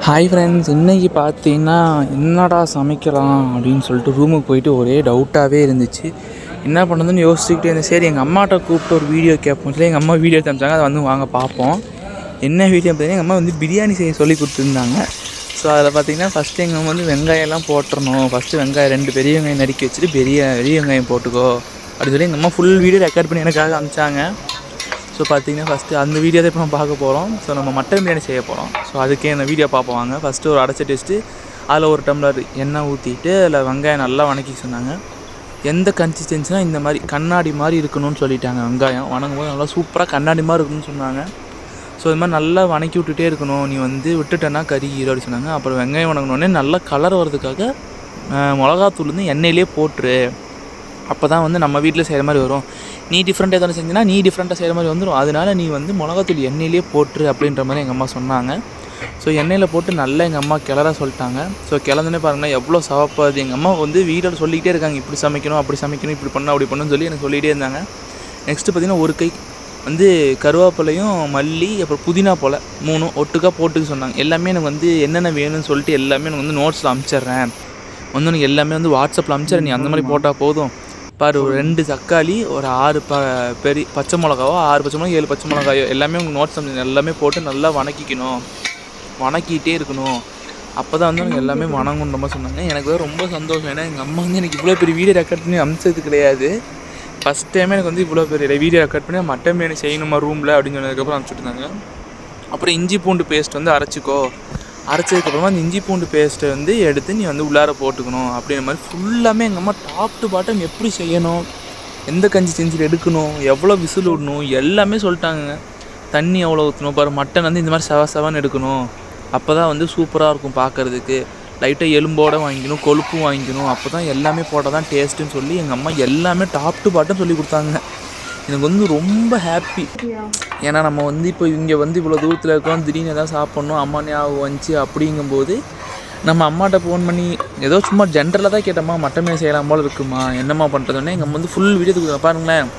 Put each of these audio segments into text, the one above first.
Hi friends, இன்றைக்கி பார்த்தீங்கன்னா என்னடா சமைக்கலாம் அப்படின்னு சொல்லிட்டு ரூமுக்கு போயிட்டு ஒரே டவுட்டாகவே இருந்துச்சு. என்ன பண்ணுறதுன்னு யோசிச்சுக்கிட்டே இருந்தேன். சரி எங்கள் அம்மாட்ட கூப்பிட்டு ஒரு வீடியோ கேட்போம். சொல்லி எங்கள் அம்மா வீடியோ காமிச்சாங்க. அதை வந்து வாங்க பார்ப்போம். என்ன வீடியோ பார்த்தீங்கன்னா எங்கள் அம்மா வந்து பிரியாணி செய்ய சொல்லி கொடுத்துருந்தாங்க. ஸோ அதில் பார்த்தீங்கன்னா ஃபஸ்ட்டு எங்கள் அம்மா வந்து வெங்காயம்லாம் போட்டுறணும். ஃபஸ்ட்டு வெங்காயம் 2 பெரிய வெங்காயம் நறுக்கி வச்சுட்டு பெரிய வெங்காயம் போட்டுக்கோ அப்படின்னு சொல்லி எங்கள் அம்மா ஃபுல் வீடியோ ரெக்கார்ட் பண்ணி எனக்காக அனுப்பிச்சாங்க. ஸோ பார்த்தீங்கன்னா ஃபஸ்ட்டு அந்த வீடியோ தான் இப்போ நம்ம பார்க்க போகிறோம். ஸோ நம்ம மட்டன் பிரியாணி செய்ய போகிறோம். ஸோ அதுக்கே இந்த வீடியோ பார்ப்போம் வாங்க. ஃபஸ்ட்டு ஒரு அடைச்சி டெஸ்ட்டு அதில் ஒரு டம்ளர் எண்ணெய் ஊற்றிட்டு அதில் வெங்காயம் நல்லா வணக்கி சொன்னாங்க. எந்த கன்சிஸ்டன்சினா இந்த மாதிரி கண்ணாடி மாதிரி இருக்கணும்னு சொல்லிட்டாங்க. வெங்காயம் வணங்கும் போது நல்லா சூப்பராக கண்ணாடி மாதிரி இருக்கணும்னு சொன்னாங்க. ஸோ இது மாதிரி நல்லா வணக்கி விட்டுட்டே இருக்கணும். நீ வந்து விட்டுட்டேன்னா கறி அப்படின்னு சொன்னாங்க. அப்புறம் வெங்காயம் வணங்கினோடனே நல்லா கலர் வர்றதுக்காக மிளகாத்தூள் வந்து எண்ணெயிலே போட்டுரு. அப்போ தான் வந்து நம்ம வீட்டில் செய்கிற மாதிரி வரும். நீ டிஃப்ரெண்ட்டாக எதாவது செஞ்சினா நீ டிஃப்ரெண்ட்டாக செய்கிற மாதிரி வந்துடும். அதனால நீ வந்து மிளகாத்தூள் எண்ணெயிலே போட்டுரு அப்படின்ற மாதிரி எங்கள் அம்மா சொன்னாங்க. ஸோ எண்ணெயில் போட்டு நல்லா எங்கள் அம்மா கிளற சொல்லிட்டாங்க. ஸோ கிளந்தோன்னே பாருங்கன்னா எவ்வளோ சவப்பாது. எங்கள் அம்மா வந்து வீட்டில் சொல்லிக்கிட்டே இருக்காங்க, இப்படி சமைக்கணும் அப்படி சமைக்கணும், இப்படி பண்ணணும் அப்படி பண்ணணும்னு சொல்லி எனக்கு சொல்லிகிட்டே இருந்தாங்க. நெக்ஸ்ட்டு பார்த்திங்கன்னா ஒரு கை வந்து கருவேப்பிலையும் மல்லி அப்புறம் புதினா போல் 3 ஒட்டுக்காக போட்டுக்க சொன்னாங்க. எல்லாமே எனக்கு வந்து என்னென்ன வேணும்னு சொல்லிட்டு எல்லாமே எனக்கு வந்து நோட்ஸில் அனுப்பிச்சிட்றேன். வந்து எனக்கு எல்லாமே வந்து வாட்ஸ்அப்பில் அனுப்பிச்சிட்றேன், நீ அந்த மாதிரி போட்டால் போதும். பாரு, ஒரு 2 தக்காளி, ஒரு 6 பெரிய பச்சை மிளகாவோ, 6 பச்சை மிளகா 7 பச்சை மிளகாயோ எல்லாமே உங்களுக்கு நோட்ஸ் எல்லாமே போட்டு நல்லா வணக்கிக்கணும், வணக்கிட்டே இருக்கணும். அப்போ தான் வந்து எனக்கு எல்லாமே வணங்குன்ற மாதிரி சொன்னாங்க. எனக்கு வந்து ரொம்ப சந்தோஷம். ஏன்னா எங்கள் அம்மா வந்து எனக்கு இவ்வளோ பெரிய வீடியோ ரெக்கார்ட் பண்ணி அனுப்பிச்சது கிடையாது. ஃபஸ்ட் டைமே எனக்கு வந்து இவ்வளோ பெரிய வீடியோ ரெக்கார்ட் பண்ணி மட்டன் பிரியாணி செய்யணுமா ரூமில் அப்படின்னு சொன்னதுக்கப்புறம் அனுப்பிச்சுட்ருந்தாங்க. அப்புறம் இஞ்சி பூண்டு பேஸ்ட் வந்து அரைச்சிக்கோ, அரைச்சதுக்கப்புறமா அந்த இஞ்சி பூண்டு பேஸ்ட்டை வந்து எடுத்து நீ வந்து உள்ளார போட்டுக்கணும் அப்படின்ற மாதிரி ஃபுல்லாமே எங்கள் அம்மா டாப் டு பாட்டம் எப்படி செய்யணும், எந்த கன்சிஸ்டன்சியில் எடுக்கணும், எவ்வளோ விசில் விடணும் எல்லாமே சொல்லிட்டாங்க. தண்ணி எவ்வளோ ஊற்றணும், பாரு மட்டன் வந்து இந்த மாதிரி செவன்னு எடுக்கணும், அப்போ தான் வந்து சூப்பராக இருக்கும் பார்க்குறதுக்கு. லைட்டாக எலும்போடு வாங்கிக்கணும், கொழுப்பும் வாங்கிக்கணும், அப்போ தான் எல்லாமே போட்டால் தான் டேஸ்ட்டுன்னு சொல்லி எங்கள் அம்மா எல்லாமே டாப் டு பாட்டம் சொல்லி கொடுத்தாங்க. எனக்கு வந்து ரொம்ப ஹாப்பி. ஏன்னா நம்ம வந்து இப்போ இங்கே வந்து இவ்வளோ தூரத்தில் இருக்கோம், திடீர்னு எதாவது சாப்பிட்ணும், அம்மா ஞாபகம் வந்துச்சு அப்படிங்கும்போது நம்ம அம்மாட்ட ஃபோன் பண்ணி ஏதோ சும்மா ஜென்ரலாக தான் கேட்டம்மா மட்டன் பிரியாணி செய்யலாம் போல் இருக்குமா, என்னம்மா பண்ணுறதுன்னே எங்கள் அம்மா வந்து ஃபுல் வீடியோ கொடுக்குறேன். பாருங்களேன்,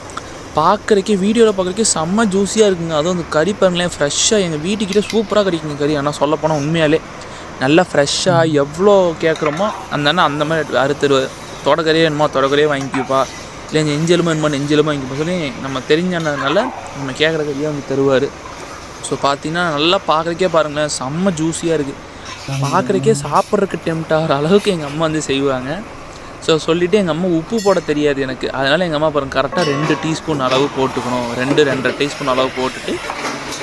பார்க்குறக்கே வீடியோவில் பார்க்குறக்கே செம்ம ஜூஸியாக இருக்குங்க. அதுவும் அந்த கறி பாருங்களேன், ஃப்ரெஷ்ஷாக எங்கள் வீட்டுக்கிட்டே சூப்பராக கிடைக்குங்க கறி. ஆனால் சொல்லப்போனால் உண்மையாலே நல்லா ஃப்ரெஷ்ஷாக எவ்வளோ கேட்குறோமோ அந்த மாதிரி அறுத்துரு. தொடக்கறியே வேணுமா தொடக்கறியே வாங்கிக்குப்பா, இல்லை நெஞ்செலுமா வேணுமா நெஞ்செலுமா வாங்கிப்பா சொல்லி நம்ம தெரிஞ்சதுனால நம்ம கேட்குற கறியாக வந்து தருவார். ஸோ பார்த்தீங்கன்னா நல்லா பார்க்குறக்கே பாருங்களேன் செம்ம ஜூஸியாக இருக்குது. பார்க்குறக்கே சாப்பிட்றதுக்கு டெம்ட் ஆகிற அளவுக்கு எங்கள் அம்மா வந்து செய்வாங்க. ஸோ சொல்லிவிட்டு எங்கள் அம்மா உப்பு போட தெரியாது எனக்கு. அதனால் எங்கள் அம்மா பாருங்கள் கரெக்டாக 2 டீஸ்பூன் அளவு போட்டுக்கணும், 2-2.5 டீஸ்பூன் அளவு போட்டுட்டு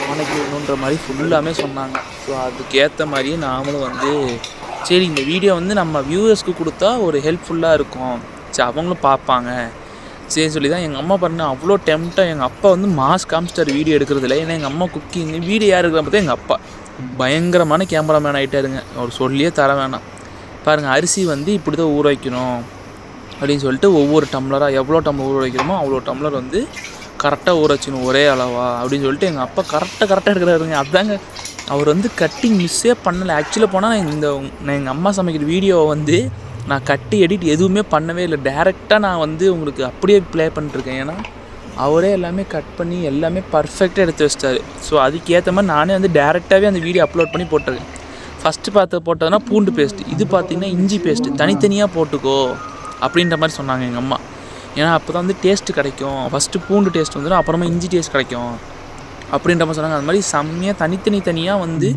வணக்கிடணுன்ற மாதிரி ஃபுல்லாமே சொன்னாங்க. ஸோ அதுக்கேற்ற மாதிரியே நாமளும் வந்து சரி இந்த வீடியோ வந்து நம்ம வியூவர்ஸ்க்கு கொடுத்தா ஒரு ஹெல்ப்ஃபுல்லாக இருக்கும், சரி அவங்களும் பார்ப்பாங்க சரி சொல்லி தான் எங்கள் அம்மா பாருங்கள் அவ்வளோ டெம்ட்டாக. எங்கள் அப்பா வந்து மாஸ் காமிச்சிட்டார் வீடியோ எடுக்கிறதுல. ஏன்னா எங்கள் அம்மா குக்கிங் வீடியோ யார் இருக்கிற பார்த்தா எங்கள் அப்பா பயங்கரமான கேமராமேன் ஆகிட்டாருங்க. அவர் சொல்லியே தர வேணாம். பாருங்கள், அரிசி வந்து இப்படி தான் ஊற வைக்கணும் அப்படின்னு சொல்லிட்டு ஒவ்வொரு டம்ளராக எவ்வளோ டம்ளர் ஊற வைக்கிறோமோ அவ்வளோ டம்ளர் வந்து கரெக்டாக ஊற வச்சுக்கணும் ஒரே அளவா அப்படின்னு சொல்லிட்டு எங்கள் அப்பா கரெக்டாக எடுக்கிறாருங்க. அதாங்க அவர் வந்து கட்டிங் மிஸ்ஸே பண்ணலை. ஆக்சுவலாக போனால் நான் எங்கள் அம்மா சமைக்கிற வீடியோவை வந்து நான் கட்டி எடிட் எதுவுமே பண்ணவே இல்லை. டேரெக்டாக நான் வந்து உங்களுக்கு அப்படியே ப்ளே பண்ணிட்டுருக்கேன். ஏன்னா அவரே எல்லாமே கட் பண்ணி எல்லாமே பர்ஃபெக்டாக எடுத்து வச்சிட்டாரு. ஸோ அதுக்கேற்ற மாதிரி நானே வந்து டேரெக்டாகவே அந்த வீடியோ அப்லோட் பண்ணி போட்டிருக்கேன். ஃபஸ்ட்டு போட்டதுன்னா பூண்டு பேஸ்ட்டு, இது பார்த்திங்கன்னா இஞ்சி பேஸ்ட்டு தனித்தனியாக போட்டுக்கோ அப்படின்ற மாதிரி சொன்னாங்க எங்கள் அம்மா. ஏன்னா அப்போ தான் வந்து டேஸ்ட்டு கிடைக்கும். ஃபஸ்ட்டு பூண்டு டேஸ்ட் வந்துடும், அப்புறமா இஞ்சி டேஸ்ட் கிடைக்கும் அப்படின்ற மாதிரி சொன்னாங்க. அது மாதிரி செம்மையாக தனித்தனியாக வந்து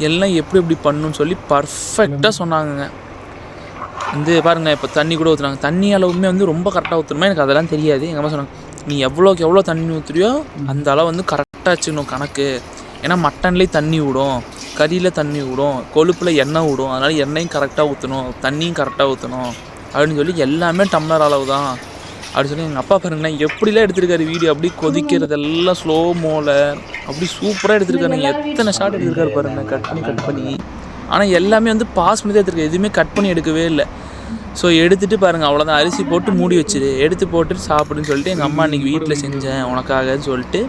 எல்லாம் எப்படி பண்ணணும்னு சொல்லி பர்ஃபெக்டாக சொன்னாங்கங்க. வந்து பாருங்கள், இப்போ தண்ணி கூட ஊற்றுறாங்க. தண்ணி அளவுமே வந்து ரொம்ப கரெக்டாக ஊற்றணுமா எனக்கு அதெல்லாம் தெரியாது. எங்கள் அம்மா சொன்னாங்க, நீ எவ்வளோக்கு எவ்வளோ தண்ணி ஊற்றுறியோ அந்த அளவு வந்து கரெக்டாக வச்சுக்கணும் கணக்கு. ஏன்னா மட்டன்லேயே தண்ணி விடும், கறியில் தண்ணி விடும், கொழுப்பில் எண்ணெய் விடும், அதனால் எண்ணெயும் கரெக்டாக ஊற்றணும், தண்ணியும் கரெக்டாக ஊற்றணும் அப்படின்னு சொல்லி எல்லாமே டம்ளர் அளவு தான் அப்படின்னு சொல்லி எங்கள் அப்பா பாருங்களேன் எப்படிலாம் எடுத்திருக்காரு வீடியோ. அப்படி கொதிக்கிறதெல்லாம் ஸ்லோ மோவில் அப்படி சூப்பராக எடுத்திருக்காரு. எத்தனை ஷார்ட் எடுத்திருக்காரு பாருங்கள், கட் பண்ணி. ஆனால் எல்லாமே வந்து பாஸ் பண்ணி தான் எடுத்துருக்காரு, எதுவுமே கட் பண்ணி எடுக்கவே இல்லை. ஸோ எடுத்துகிட்டு பாருங்கள் அவ்வளோதான், அரிசி போட்டு மூடி வச்சுரு, எடுத்து போட்டுட்டு சாப்பிடுன்னு சொல்லிட்டு எங்கள் அம்மா அன்றைக்கி வீட்டில் செஞ்சேன் உனக்காகன்னு சொல்லிட்டு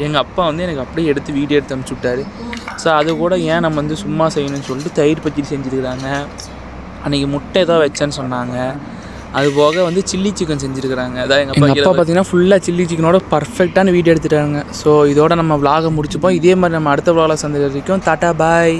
எங்கள் அப்பா வந்து எனக்கு அப்படியே எடுத்து வீடியோ எடுத்து அனுப்பிச்சி விட்டாரு. ஸோ அது கூட ஏன் நம்ம வந்து சும்மா செய்யணும்னு சொல்லிட்டு தயிர் பச்சடி செஞ்சுருக்கிறாங்க. அன்றைக்கி முட்டை ஏதோ வச்சேன்னு சொன்னாங்க. அது போக வந்து சில்லி சிக்கன் செஞ்சுருக்கிறாங்க. அதான் எங்கள் அப்பா பார்த்தீங்கன்னா ஃபுல்லாக சில்லி சிக்கனோட பர்ஃபெக்டான வீடியோ எடுத்துட்டாங்க. ஸோ இதோட நம்ம விலாகை முடிச்சுப்போம். இதே மாதிரி நம்ம அடுத்த விலாகில் சந்திக்கிற வரைக்கும் டாட்டா பாய்.